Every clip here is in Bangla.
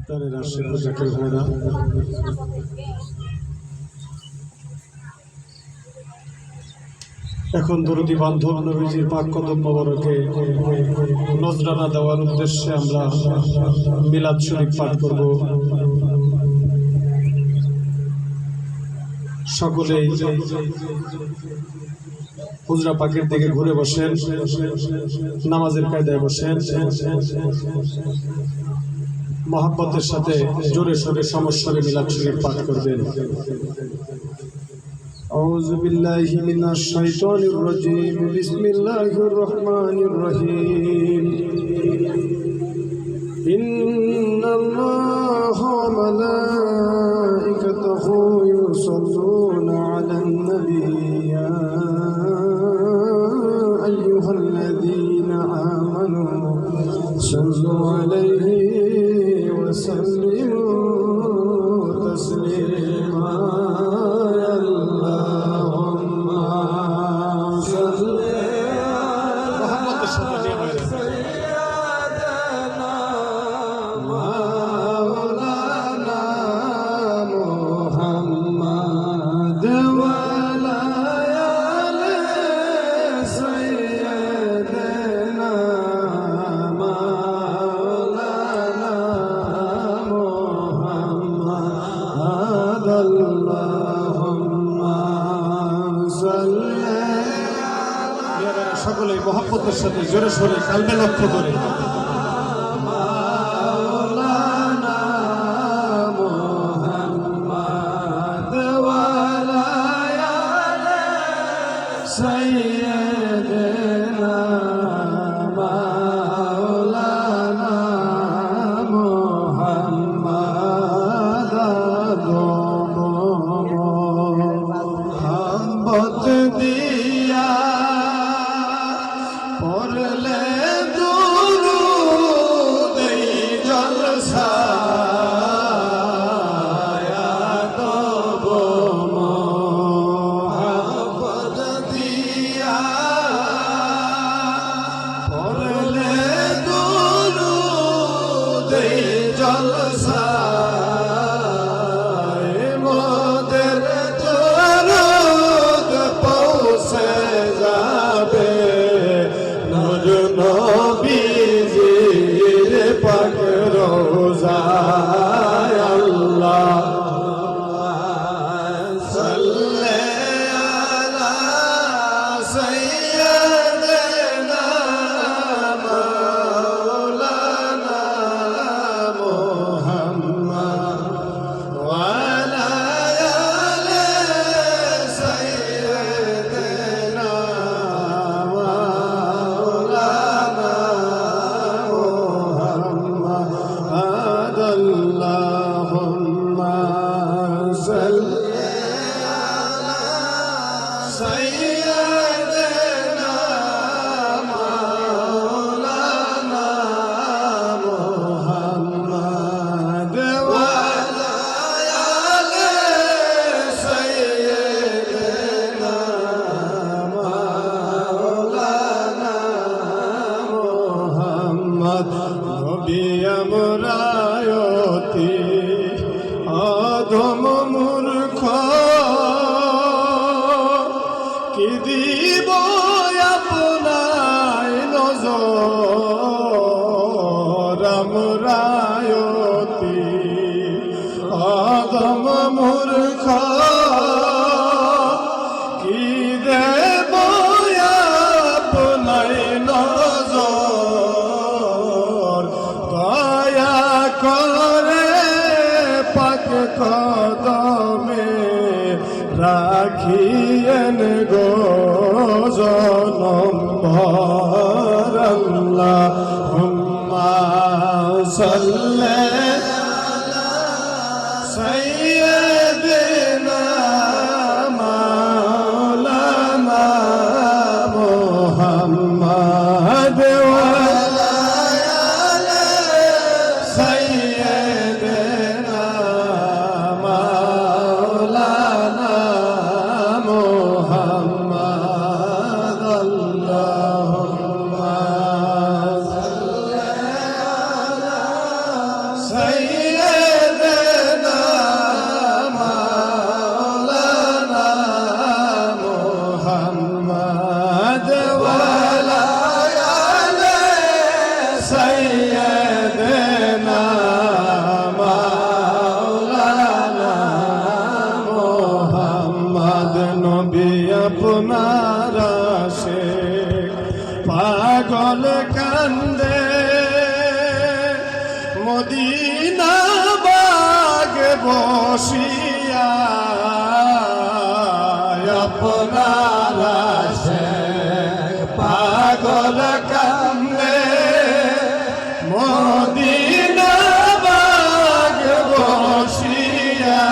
তাদের আশেখ জাকির ভাইরা এখন দরুদি বান্ধব নবীজির পাক কদম মোবারকে নজরানা দেওয়ার উদ্দেশ্যে আমরা মিলাদ শরীফ পাঠ করব। সকলেই হুজরা পাকের দিকে ঘুরে বসেন, নামাজের কায়দায় বসেন, মহব্বতের সাথে জোরে সোরে সমস্বরে মিলাদ শরীফ পাঠ করবেন। أعوذ بالله من الشيطان الرجيم بسم الله الرحمن الرحيم إن الله وملائكته يصلون على النبي يا أيها الذين آمنوا صلوا عليه وسلموا تسليما সকলে মহব্বতের সাথে জোরে সোরে কালবে লক্ষ্য করে অধম মূর্খ কি দিব আপনার নজর আমরায়তি অধম মূর্খ কি দেব আপনার নজর দয়া করে পাক কদমে রাখিয়েন গো জনম ভর আল্লাহুম্মা সাল্লি আলা সাইয়্যিদিনা মাওলানা মুহাম্মদ ওয়া Say মদিনা বাগে বসিয়া আপনার আশিক পাগল কান্দে মদিনা বাগে বসিয়া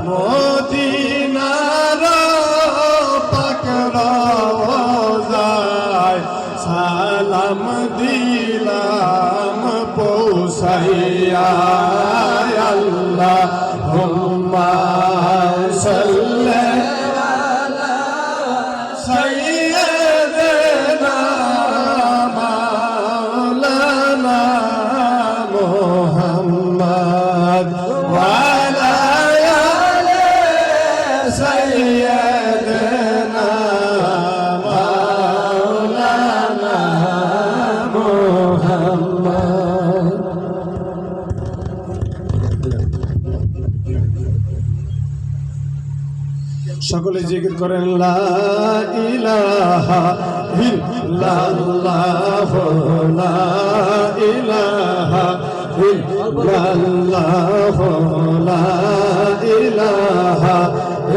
মদিনার পাক রওজায় সালাম দিলাম পৌঁছাইয়া আল্লাহুম্মা সাল্লি আলা সাইয়্যিদিনা মাওলানা মুহাম্মদ ওয়া আলা আলি সাইয়্যিদিনা মাওলানা মুহাম্মদ। সকলে জিকির করেন লা ইলাহা ইল্লাল্লাহ লা ইলাহা ইল্লাল্লাহ লা ইলাহা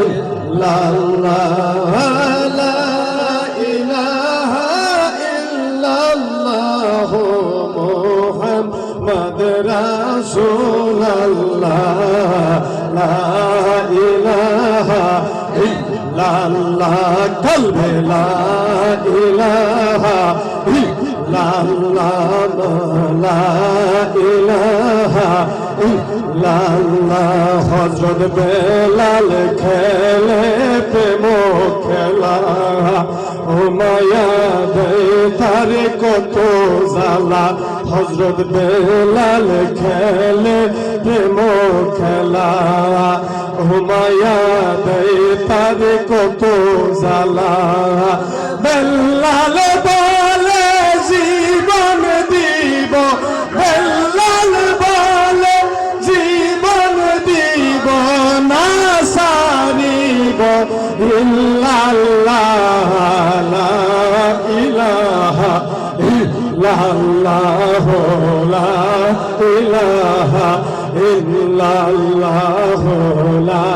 ইল্লাল্লাহ লা ইলাহা ইল্লাল্লাহ মুহাম্মদ রাসূলুল্লাহ লা ইলাহা ইল্লাল্লাহ কলবে লা ইলাহা ইল্লাল্লাহ লা ইলাহা ইল্লাল্লাহ হযরত বেলাল খেলে প্রেম খেলা ও মায়া দে তার কত জ্বালা হযরত বেলাল খেলে প্রেম খেলা ও মায়া দে তার কত জ্বালা বেলাল বলে জীবন দিব বেলাল বলে জীবন দিব না সারিব ইল্লাল্লাহ লা ইলাহা ইল্লাল্লাহ লা ইলাহা ইল্লাল্লাহ লা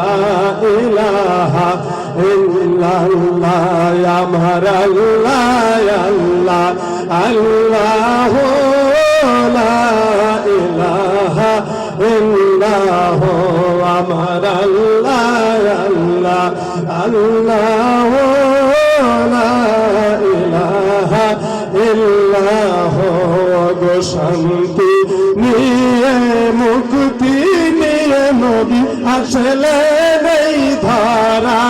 ইলাহা ইল্লাল্লাহ আমার আল্লাহ আল্লাহ আল্লাহ লা ইলাহা ইল্লাল্লাহ আমার আল্লাহ আল্লাহ আল্লাহ লা ইলাহা ইল্লাল্লাহ গো শান্তি নিয়ে মুক্তি নিয়ে নবী আসলে নেই ধরা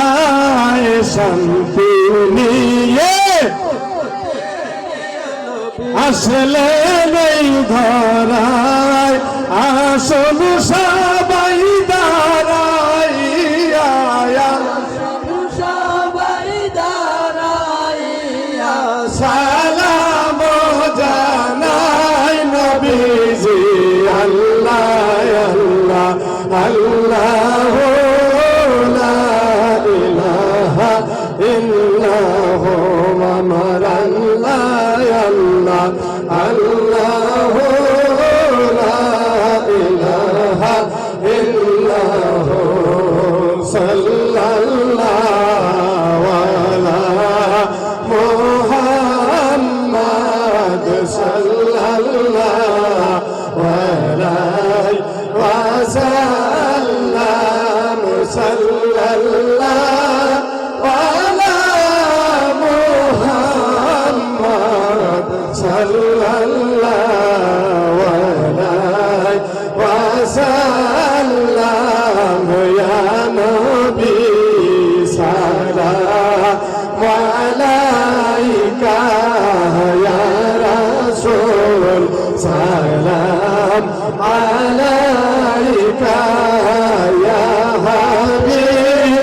আয় শান্তি নিয়ে আসলে নেই ধরায় আসল সবাই দাঁড়াইয়া সবাই দাঁড়াইয়া সালাম জানাই নবীজি আল্লাহ আল্লাহ আল্লাহ লা ইলাহা ইল্লাল্লাহ আমার আল্লাহ আল্লাহ আল্লাহ লা ইলাহা ইল্লাল্লাহ সাল্লাল্লাহু আলা মুহাম্মাদ সাল্লাল্লাহু আলাইহি ওয়া সাল্লাম সাল্লাল্লাহু আলা মুহাম্মাদ সাল্লাল্লাহু আলাইহি ওয়া সাল্লাম ইয়া নবী সালাম আলাইকা ইয়া রাসূল সালাম আলাইকা ইয়া হাবিব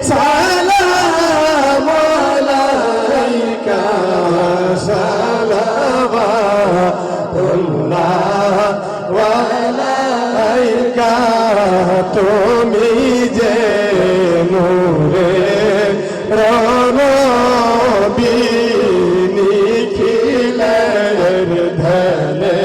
সালাম আলাইকা সালাওয়াতুল্লাহ ওয়া আলাইকা তুমি যে নূরে রবি নিখিলের ধলে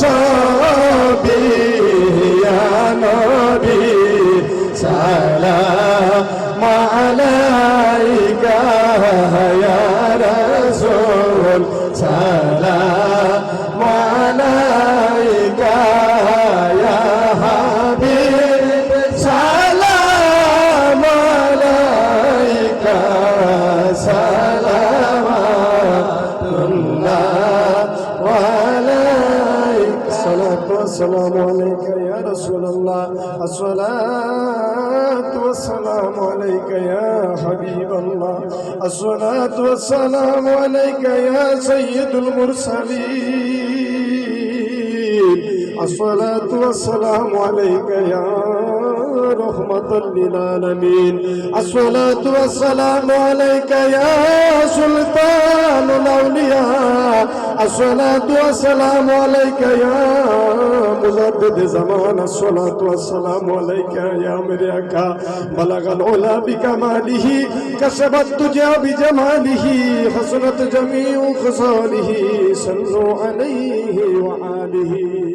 সবি ইয়া নবী সালাম আলাইকা ইয়া রাসূল সালাম আলাইকা ইয়া হাবিব সালাম আলাইকা সালামাতুল্লাহ আলাইকা সালাতু ওয়াসসালামু আলাইকা ইয়া রাসূলুল্লাহ আসসালাতু ওয়াসসালামু আলাইকা ইয়া হাবিবাল্লাহ আসসালাতু ওয়াসসালামু আলাইকা ইয়া সাইয়্যিদুল মুরসালিন আসসালাতু ওয়াসসালামু আলাইকা ইয়া রহমাতাল লিল আলামিন আসসালাতু ওয়াসসালামু আলাইকা ইয়া সুলতানুল আউলিয়া আসসালাতু ওয়াসসালামু আলাইকা ইয়া মুজাদ্দিদ জামান আসসালাতু ওয়াসসালামু আলাইকা ইয়া মেরে আকা বালাগাল উলা বিকামালিহি কাসাবাত তুজা বিজামালিহি হাসানাত জামিউ খাসালিহি সাল্লু আলাইহি ওয়া আলিহি